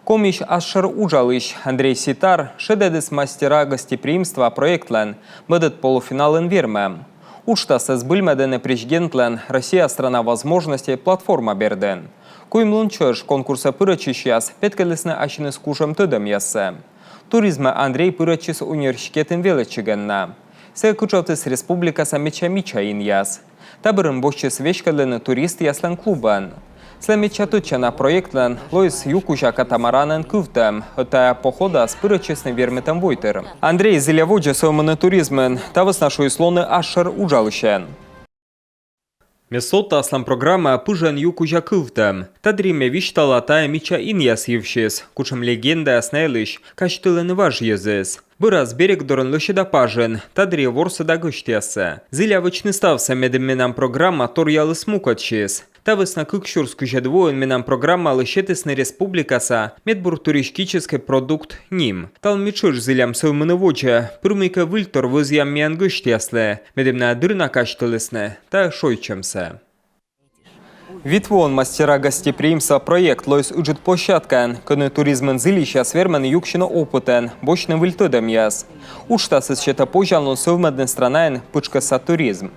Коміш Ашшер Ужалыш Андрей Ситар шедедес мастера гостеприимства проектлен бедет полуфинален верме. Уштасы с бульмедене президентлен Россия страна возможностей платформа берден. Куймлун чöш конкурса пырачищас петкелесне ашины скушем төдем яссе. Туризма Андрей пырачис университетен велечигенна. Се кучалтыс республикаса меча ин яс. Табырын бошчис вешкелене турист яслен клубан. Слемечатучана проектлен лоис юкужа катамаранен кювтем, это похода с пырачесным верметом войтер. Андрей зеляводжа соманы туризмен, тавыс нашу слоны Ашшер Ужалышен. Месота аслан программа пыжен юкужа кювтем. Тадриме виштала тая мича ин ясившис, кучем легенда аснелыш, каштылен важ езес. Быраз берег дорын лышеда пажен, тадри ворсада гыштясы. Зелявычны ставса медемменам программа торялы смукатчис. Тавыс на кыкшурску жадвоен менам программа лышетесны республикаса медбур туристический продукт ним. Тал мичуш зелям сылмынывоча, пырмыка выльтор вызьям миян гыштяслы, медемна дырна каштылысны, та шойчемся. Витвон мастера гостеприимства проект лойс уджит площадкан, көны туризмен зилища свермен юкшина опытен, бочным вильтодем яс. Уштасы счета пожалун совмеден странаен пычкаса туризм.